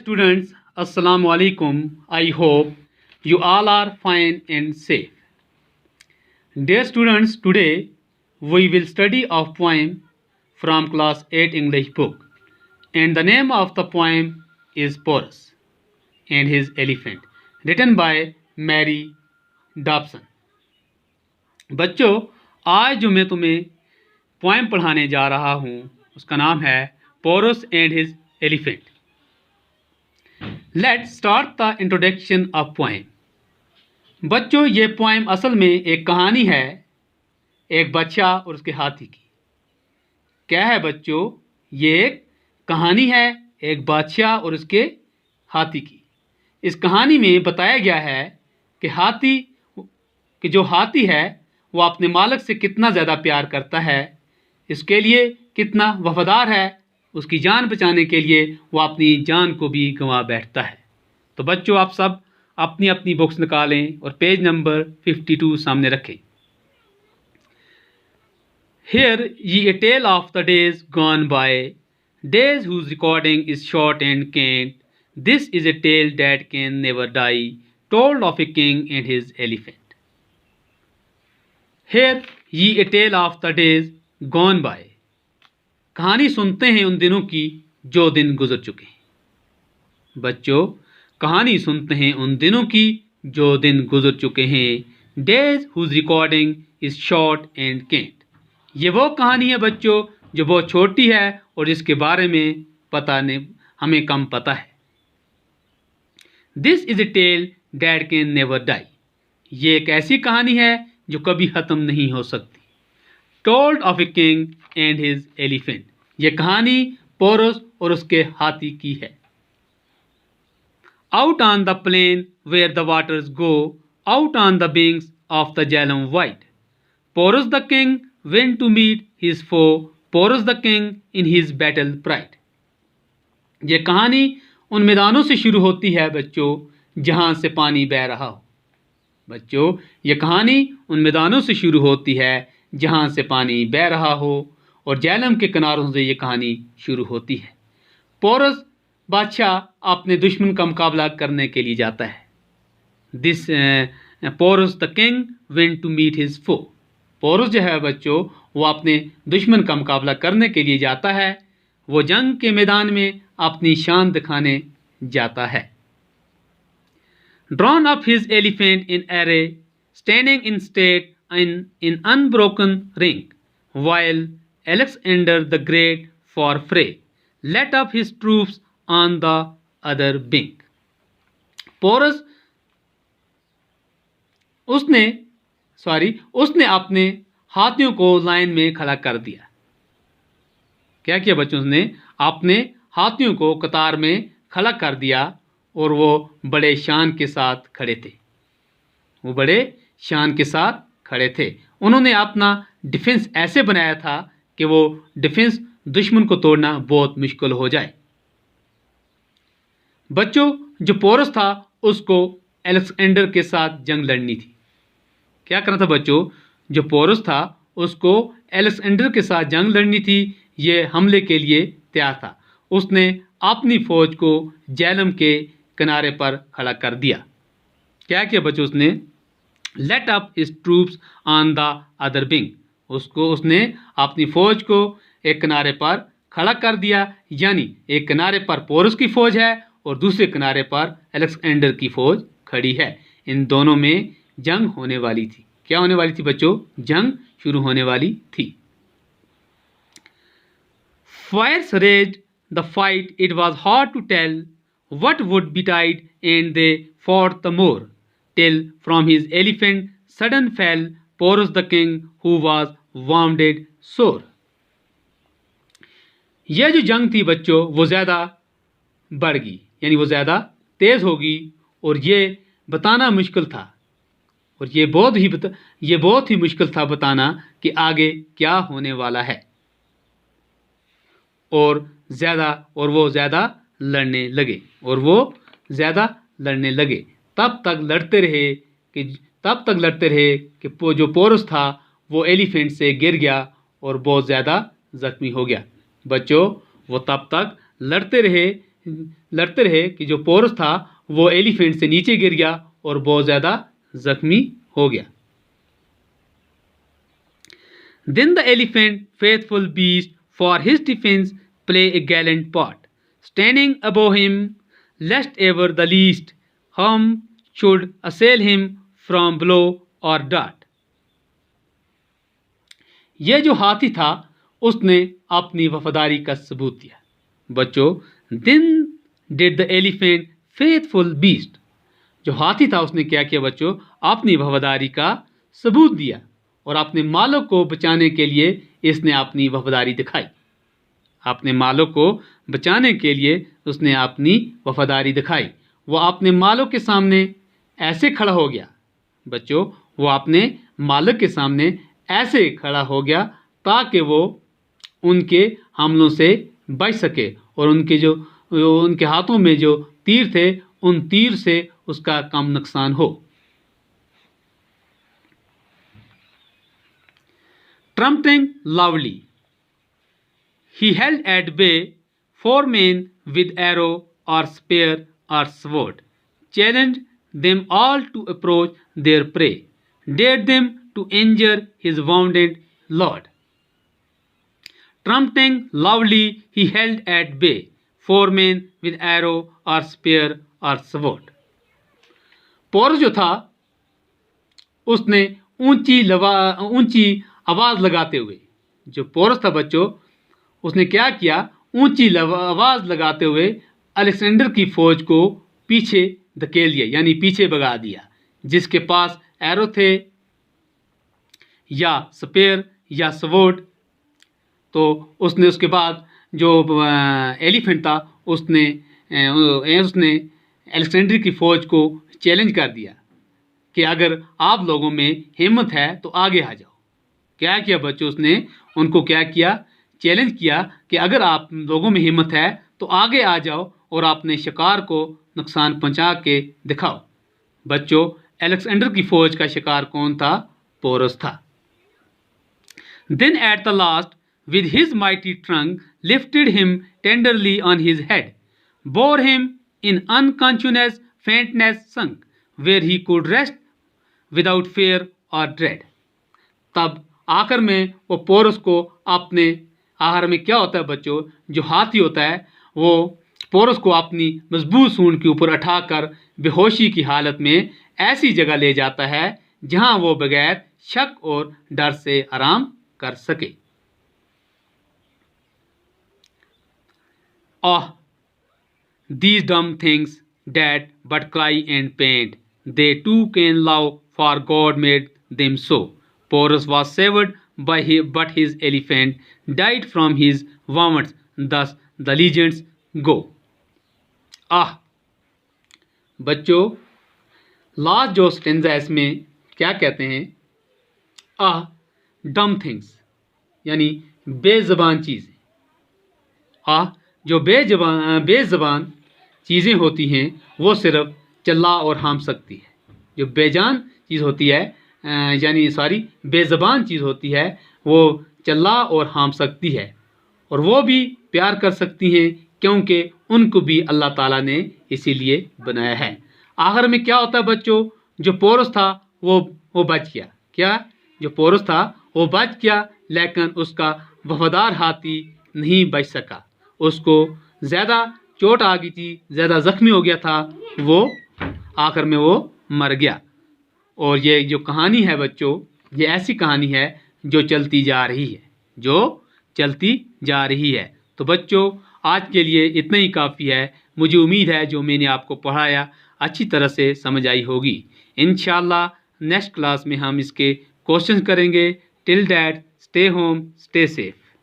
students, Assalamu alaikum. I hope you all are fine and safe. Dear students, today we will study a poem from class 8 English book, and the name of the poem is Porus and his elephant, written by Mary Dobson. बच्चों, आज जो मैं तुम्हें poem पढ़ाने जा रहा हूँ उसका नाम है Porus and his elephant. Let's start the introduction of poem. बच्चों, ये पोएम असल में एक कहानी है एक बच्चा और उसके हाथी की. क्या है बच्चों? ये एक कहानी है एक बादशाह और उसके हाथी की. इस कहानी में बताया गया है कि जो हाथी है वो अपने मालिक से कितना ज़्यादा प्यार करता है, इसके लिए कितना वफादार है, उसकी जान बचाने के लिए वो अपनी जान को भी गंवा बैठता है. तो बच्चों, आप सब अपनी अपनी बुक्स निकालें और पेज नंबर 52 सामने रखें. Here ye a tale of the days gone by, days whose recording is short and quaint. This is a tale that can never die, told of a king and his elephant. Here ye a tale of the days gone by. कहानी सुनते हैं उन दिनों की जो दिन गुजर चुके हैं. बच्चों, कहानी सुनते हैं उन दिनों की जो दिन गुजर चुके हैं. Days whose recording is short and scant. ये वो कहानी है बच्चों जो बहुत छोटी है और जिसके बारे में हमें कम पता है. This is a tale that can never die. ये एक ऐसी कहानी है जो कभी ख़त्म नहीं हो सकती. Told of a king and his elephant. ये कहानी पोरस और उसके हाथी की है. Out on the plain where the waters go, out on the wings of the Jhelum white, Porus the king went to meet his foe, Porus the king in his battle pride. ये कहानी उन मैदानों से शुरू होती है बच्चों जहाँ से पानी बह रहा हो. बच्चों, ये कहानी उन मैदानों से शुरू होती है जहाँ से पानी बह रहा हो और जेलम के किनारों से ये कहानी शुरू होती है. पोरस बादशाह अपने दुश्मन का मुकाबला करने के लिए जाता है. This Porus the king went to meet his foe. Porus जो है बच्चों वो अपने दुश्मन का मुकाबला करने के लिए जाता है. वो जंग के मैदान में अपनी शान दिखाने जाता है. Drawn up his elephant in array, standing in state in unbroken ring, while Alexander the Great for fray let up his troops on the other bank. Porus उसने अपने हाथियों को लाइन में खड़ा कर दिया. क्या किया बच्चों? उसने अपने हाथियों को कतार में खड़ा कर दिया और वो बड़े शान के साथ खड़े थे. उन्होंने अपना डिफेंस ऐसे बनाया था कि वो डिफेंस दुश्मन को तोड़ना बहुत मुश्किल हो जाए. बच्चों, जो पोरस था उसको अलेक्जेंडर के साथ जंग लड़नी थी. क्या करना था बच्चों? जो पोरस था उसको अलेक्जेंडर के साथ जंग लड़नी थी. ये हमले के लिए तैयार था. उसने अपनी फौज को जेलम के किनारे पर खड़ा कर दिया. क्या किया बच्चों? उसने led up his troops on the other wing. उसने अपनी फौज को एक किनारे पर खड़ा कर दिया. यानी एक किनारे पर पोरस की फौज है और दूसरे किनारे पर अलेक्जेंडर की फौज खड़ी है. इन दोनों में जंग होने वाली थी. क्या होने वाली थी बच्चों? जंग शुरू होने वाली थी. Fires raged the fight, it was hard to tell what would betide, and they fought the more, till from his elephant sudden fell Porus the king, who was wounded sore. यह जो जंग थी बच्चों वो ज़्यादा बढ़ गई, यानी वो ज़्यादा तेज़ होगी और ये बताना मुश्किल था और ये बहुत ही मुश्किल था बताना कि आगे क्या होने वाला है. और वो ज़्यादा लड़ने लगे. तब तक लड़ते रहे कि जो पोरस था वो एलिफेंट से गिर गया और बहुत ज़्यादा ज़ख्मी हो गया. बच्चों, वो तब तक लड़ते रहे लड़ते रहे कि जो पोरस था वो एलिफेंट से नीचे गिर गया और बहुत ज़्यादा जख्मी हो गया। Then the elephant, faithful beast, for his defense play a gallant part, standing above him, lest ever the least harm should assail him from blow or dart. यह जो हाथी था उसने अपनी वफादारी का सबूत दिया। बच्चों, then did the elephant, faithful beast, जो हाथी था उसने क्या किया बच्चों? अपनी वफादारी का सबूत दिया और अपने मालों को बचाने के लिए इसने अपनी वफादारी दिखाई। अपने मालों को बचाने के लिए उसने अपनी वफादारी दिखाई। वो अपने मालों के सामने ऐसे खड़ा हो गया बच्चों, वो अपने मालिक के सामने ऐसे खड़ा हो गया ताकि वो उनके हमलों से बच सके और उनके हाथों में जो तीर थे उन तीर से उसका कम नुकसान हो। Trumpeting loudly, he held at bay 4 men with arrow or spear or sword, challenged them all to approach their prey, dared them to injure his wounded lord. Trumpeting loudly, he held at bay 4 men with arrow or spear or sword. Porus जो था उसने ऊंची आवाज़ लगाते हुए, जो porous था बच्चों उसने क्या किया? ऊंची आवाज़ लगाते हुए अलेक्जेंडर की फ़ौज को पीछे धकेल दिया, यानी पीछे भगा दिया। जिसके पास एरो थे या स्पेयर या स्वॉर्ड, तो उसने उसके बाद जो एलिफेंट था उसने अलेक्जेंडर की फ़ौज को चैलेंज कर दिया कि अगर आप लोगों में हिम्मत है तो आगे आ जाओ। क्या किया बच्चों? उसने उनको क्या किया? चैलेंज किया कि अगर आप लोगों में हिम्मत है तो आगे आ जाओ और अपने शिकार को नुकसान पहुंचा के दिखाओ। बच्चों, अलेक्जेंडर की फौज का शिकार कौन था? पोरस था। Then at the last, with his mighty trunk, lifted him tenderly on his head, bore him in unconscious faintness sunk, where he could rest without fear or dread. तब आखिर में वो पोरस को अपने आहार में क्या होता है बच्चों? जो हाथी होता है वो पोरस को अपनी मजबूत सूंड के ऊपर उठाकर बेहोशी की हालत में ऐसी जगह ले जाता है जहां वो बगैर शक और डर से आराम कर सके। Ah, these dumb things that but cry and paint, they too can love, for God made them so. Porus was severed by but his elephant died from his vomits. Thus the legends go. बच्चों, last जो stanza है इसमें क्या कहते हैं? डम things, यानी बेज़बान चीज़ें। जो बेज़बान चीज़ें होती हैं वो सिर्फ चिल्ला और हाम सकती है। जो बेजान चीज़ होती है बेज़बान चीज़ होती है वो चिल्ला और हाम सकती है, और वो भी प्यार कर सकती हैं क्योंकि उनको भी अल्लाह ताला ने इसीलिए बनाया है। आखिर में क्या होता है बच्चों? जो पोरस था वो बच गया। क्या? जो पोरस था वो बच गया, लेकिन उसका वफादार हाथी नहीं बच सका। उसको ज़्यादा चोट आ गई थी, ज़्यादा ज़ख्मी हो गया था, वो आखिर में वो मर गया। और ये जो कहानी है बच्चों, ये ऐसी कहानी है जो चलती जा रही है। तो बच्चों, आज के लिए इतना ही काफ़ी है। मुझे उम्मीद है जो मैंने आपको पढ़ाया अच्छी तरह से समझ आई होगी। इंशाल्लाह नेक्स्ट क्लास में हम इसके क्वेश्चन करेंगे। Till that, stay home, stay safe.